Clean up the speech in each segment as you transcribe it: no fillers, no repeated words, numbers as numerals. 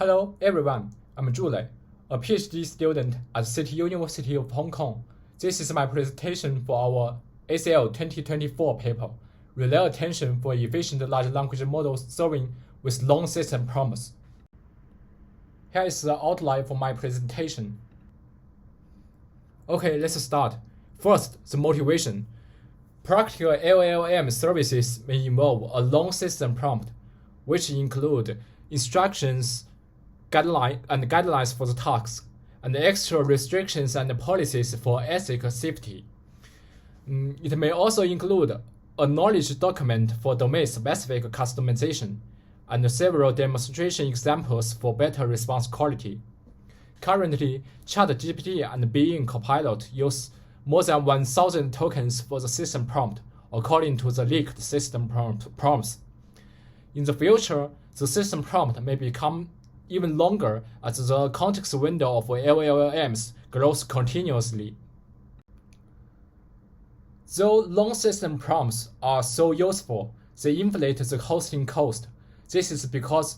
Hello everyone, I'm Zhule, a PhD student at City University of Hong Kong. This is my presentation for our ACL 2024 paper, RelayAttention for efficient large language models serving with long system prompts. Here is the outline for my presentation. Okay, let's start. First, the motivation. Practical LLM services may involve a long system prompt, which include instructions, guidelines for the task, and extra restrictions and policies for ethical safety. It may also include a knowledge document for domain-specific customization, and several demonstration examples for better response quality. Currently, ChatGPT and Bing Copilot use more than 1,000 tokens for the system prompt, according to the leaked system prompts. In the future, the system prompt may become even longer as the context window of LLMs grows continuously. Though long system prompts are so useful, they inflate the hosting cost. This is because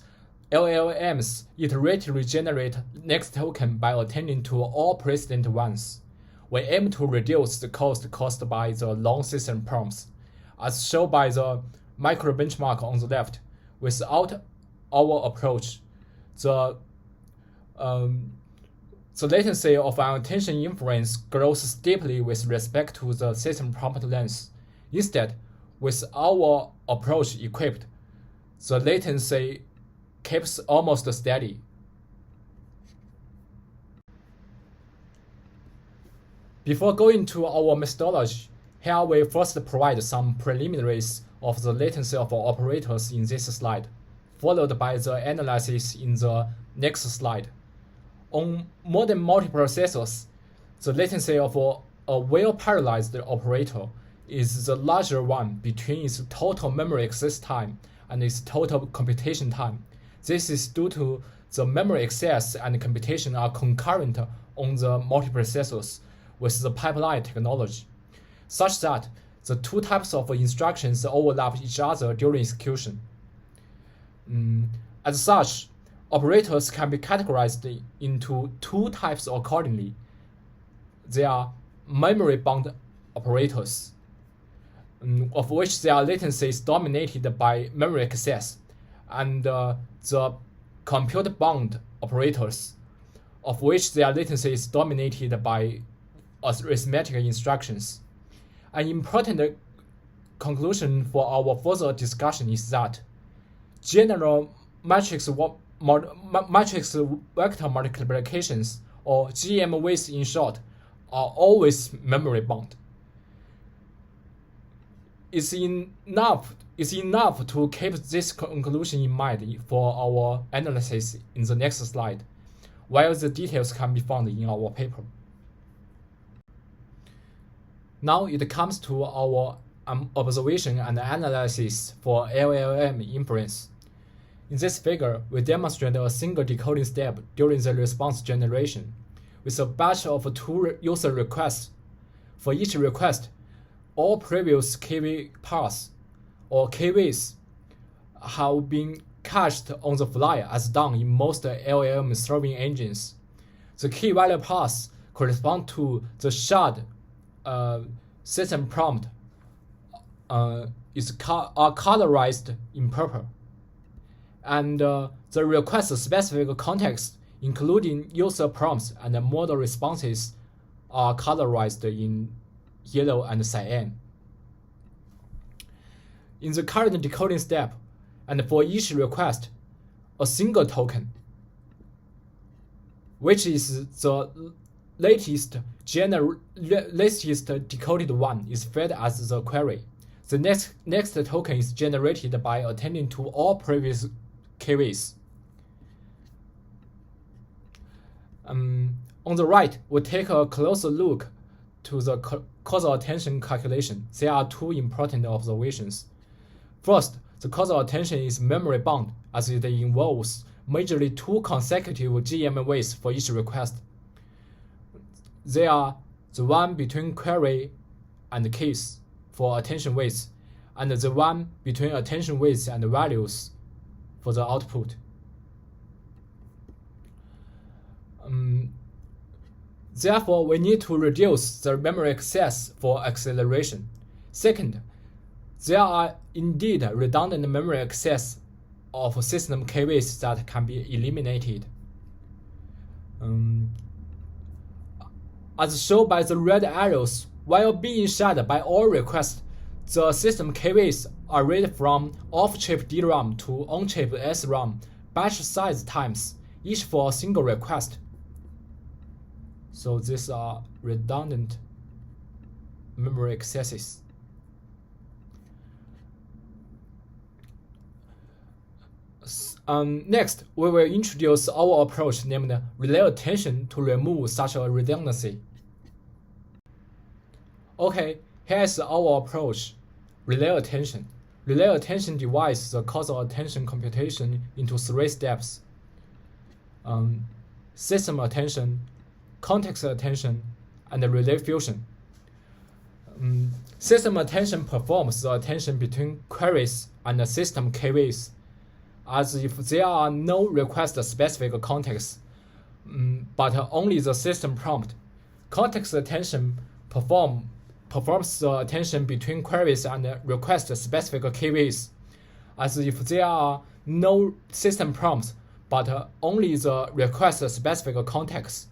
LLMs iteratively generate next token by attending to all precedent ones. We aim to reduce the cost caused by the long system prompts, as shown by the micro benchmark on the left. Without our approach, the latency of an attention inference grows steeply with respect to the system prompt length. Instead, with our approach equipped, the latency keeps almost steady. Before going to our methodology, here we first provide some preliminaries of the latency of our operators in this slide, followed by the analysis in the next slide. On modern multiprocessors, the latency of a well-parallelized operator is the larger one between its total memory access time and its total computation time. This is due to the memory access and computation are concurrent on the multiprocessors with the pipeline technology, such that the two types of instructions overlap each other during execution. As such, operators can be categorized into two types accordingly. They are memory-bound operators, of which their latency is dominated by memory access, and the compute-bound operators, of which their latency is dominated by arithmetic instructions. An important conclusion for our further discussion is that general matrix vector multiplications, or GMVs in short, are always memory-bound. It's enough to keep this conclusion in mind for our analysis in the next slide, while the details can be found in our paper. Now it comes to our observation and analysis for LLM inference. In this figure, we demonstrate a single decoding step during the response generation, with a batch of 2 user requests. For each request, all previous KV paths, or KVs, have been cached on the fly as done in most LLM serving engines. The key value paths correspond to the shared system prompt are colorized in purple, and the request-specific context, including user prompts and model responses, are colorized in yellow and cyan. In the current decoding step, and for each request, a single token, which is the latest decoded one, is fed as the query. The next token is generated by attending to all previous KVs. On the right, we take a closer look to the causal attention calculation. There are 2 important observations. First, the causal attention is memory-bound, as it involves majorly 2 consecutive GMVs for each request. They are the one between query and case for attention weights, and the one between attention weights and values for the output. Therefore, we need to reduce the memory access for acceleration. Second, there are indeed redundant memory access of system KVs that can be eliminated. As shown by the red arrows, while being shared by all requests, the system KVs are read from off-chip DRAM to on-chip SRAM batch size times, each for a single request. So these are redundant memory accesses. Next, we will introduce our approach named RelayAttention to remove such a redundancy. Okay, here is our approach, RelayAttention. RelayAttention divides the causal attention computation into 3 steps: system attention, context attention, and relay fusion. System attention performs the attention between queries and the system KVs, as if there are no request-specific contexts, but only the system prompt. Context attention performs the attention between queries and request-specific KVs, as if there are no system prompts, but only the request-specific context.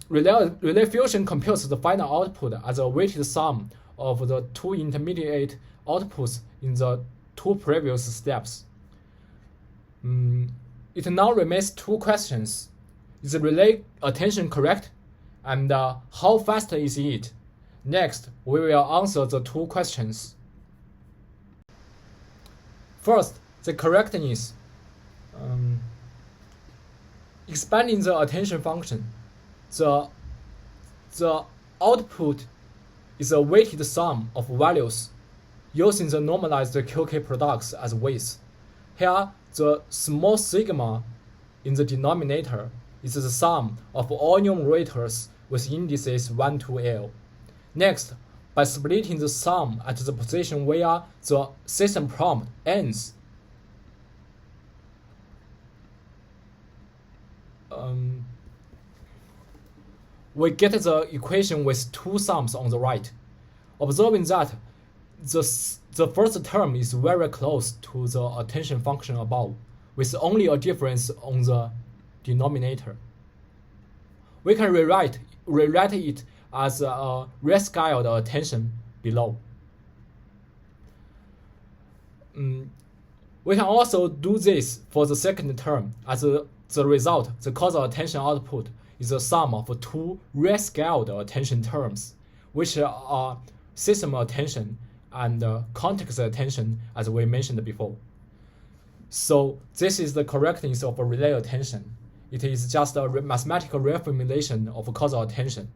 Relay fusion computes the final output as a weighted sum of the 2 intermediate outputs in the 2 previous steps. It now remains 2 questions. Is the relay attention correct? And how fast is it? Next, we will answer the 2 questions. First, the correctness. Expanding the attention function. The output is a weighted sum of values using the normalized QK products as weights. Here, the small sigma in the denominator is the sum of all numerators with indices 1 to L. Next, by splitting the sum at the position where the system prompt ends, we get the equation with 2 sums on the right. Observing that the first term is very close to the attention function above, with only a difference on the denominator. We can rewrite it as a rescaled attention below. We can also do this for the second term. As the result, the causal attention output is the sum of 2 rescaled attention terms, which are system attention and context attention, as we mentioned before. So this is the correctness of a relay attention. It is just a mathematical reformulation of causal attention.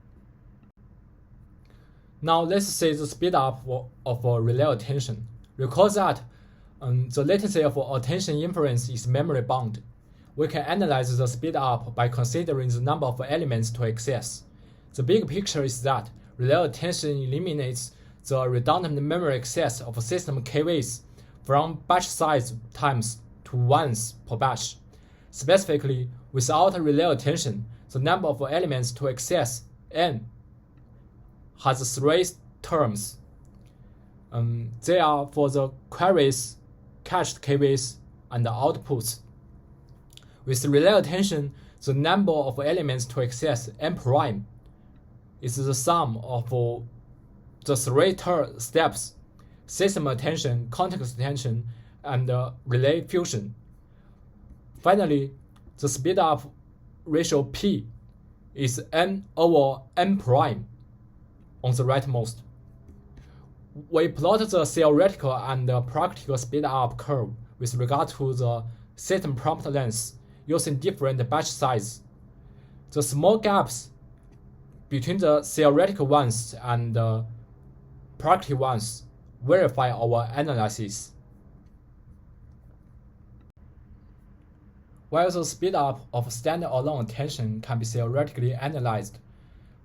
Now let's see the speed up of a relay attention. Recall that the latency of attention inference is memory bound. We can analyze the speed up by considering the number of elements to access. The big picture is that relay attention eliminates the redundant memory access of system KVs from batch size times to once per batch. Specifically, without relay attention, the number of elements to access n has 3 terms. They are for the queries, cached KVs, and the outputs. With relay attention, the number of elements to access n prime is the sum of the 3 steps: system attention, context attention, and relay fusion. Finally, the speed up ratio P is n over n prime on the rightmost. We plot the theoretical and practical speed up curve with regard to the system prompt length using different batch size. The small gaps between the theoretical ones and practical ones verify our analysis. While the speed up of standalone attention can be theoretically analyzed,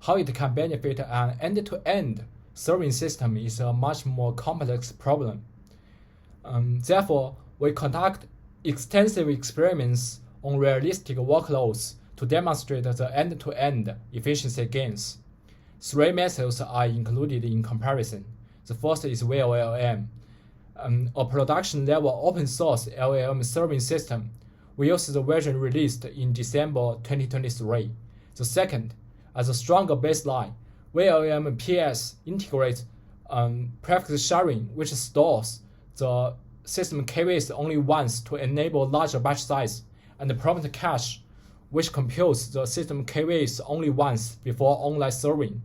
how it can benefit an end-to-end serving system is a much more complex problem. Therefore, we conduct extensive experiments on realistic workloads to demonstrate the end-to-end efficiency gains. Three methods are included in comparison. The first is RelayAttention, a production-level open-source LLM serving system. We use the version released in December 2023. The second, as a stronger baseline, RelayAttention PS integrates prefix sharing, which stores the system KVs only once to enable larger batch size, and prompt cache, which computes the system KVs only once before online serving.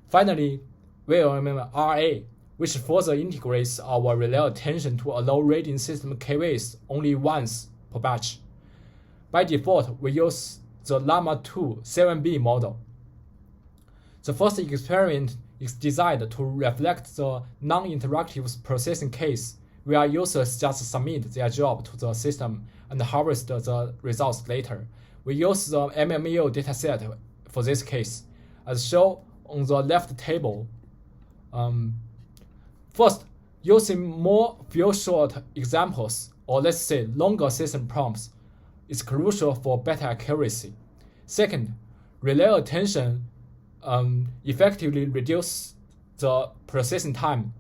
Finally, RelayAttention RA, which further integrates our RelayAttention to allow reading system KVs only once per batch. By default, we use the Llama 2 7B model. The first experiment is designed to reflect the non-interactive processing case, where users just submit their job to the system and harvest the results later. We use the MMU dataset for this case, as shown on the left table. First, using more few short examples, or let's say longer system prompts, is crucial for better accuracy. Second, RelayAttention effectively reduces the processing time,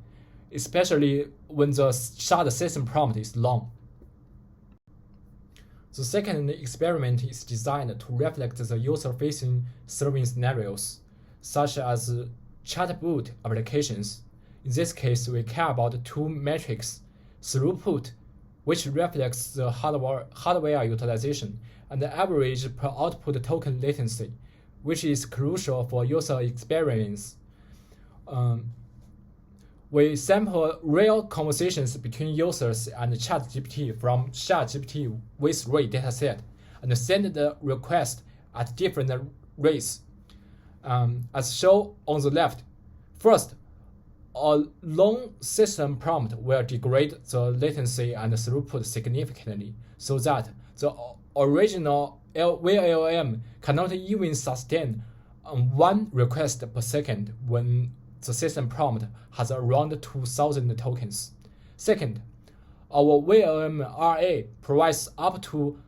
especially when the shard system prompt is long. The second experiment is designed to reflect the user-facing serving scenarios, such as chatbot applications. In this case, we care about two metrics: throughput, which reflects the hardware utilization, and the average per output token latency, which is crucial for user experience. We sample real conversations between users and ChatGPT from ChatGPT with-rate dataset and send the request at different rates. As shown on the left, first, a long system prompt will degrade the latency and throughput significantly, so that the original LLM cannot even sustain one request per second when the system prompt has around 2,000 tokens. Second, our RelayAttention RA provides up to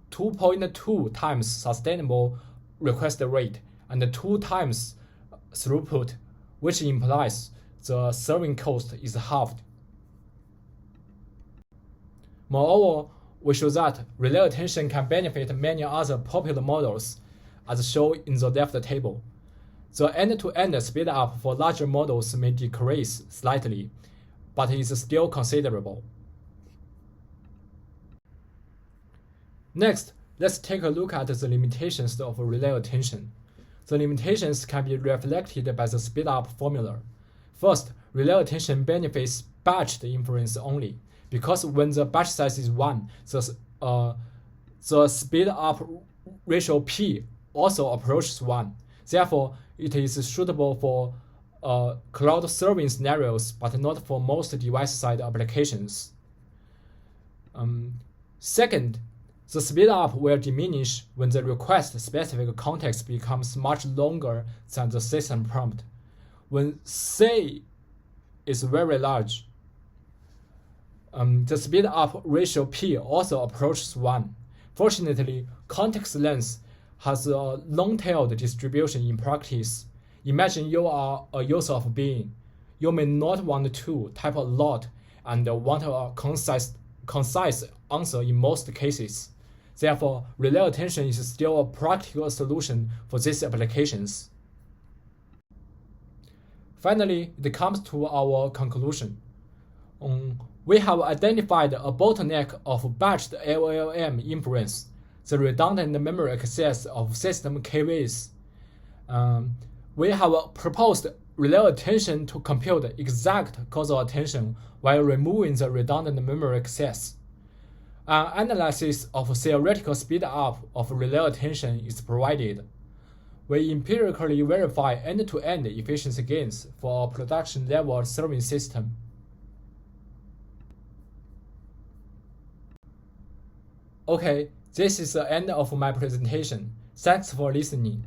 2.2 times sustainable request rate and 2 times throughput, which implies the serving cost is halved. Moreover, we show that RelayAttention can benefit many other popular models, as shown in the left table. The end-to-end speed-up for larger models may decrease slightly, but is still considerable. Next, let's take a look at the limitations of RelayAttention. The limitations can be reflected by the speed-up formula. First, RelayAttention benefits batched inference only, because when the batch size is 1, the speed-up ratio P also approaches 1. Therefore, it is suitable for cloud serving scenarios, but not for most device-side applications. Second, the speed-up will diminish when the request-specific context becomes much longer than the system prompt. When C is very large, the speed-up ratio P also approaches 1. Fortunately, context length has a long-tailed distribution in practice. Imagine you are a user of Bing. You may not want to type a lot and want a concise answer in most cases. Therefore, RelayAttention is still a practical solution for these applications. Finally, it comes to our conclusion. We have identified a bottleneck of batched LLM inference, the redundant memory access of system KVs. We have proposed RelayAttention to compute exact causal attention while removing the redundant memory access. An analysis of theoretical speed-up of RelayAttention is provided. We empirically verify end-to-end efficiency gains for a production-level serving system. Okay, this is the end of my presentation. Thanks for listening.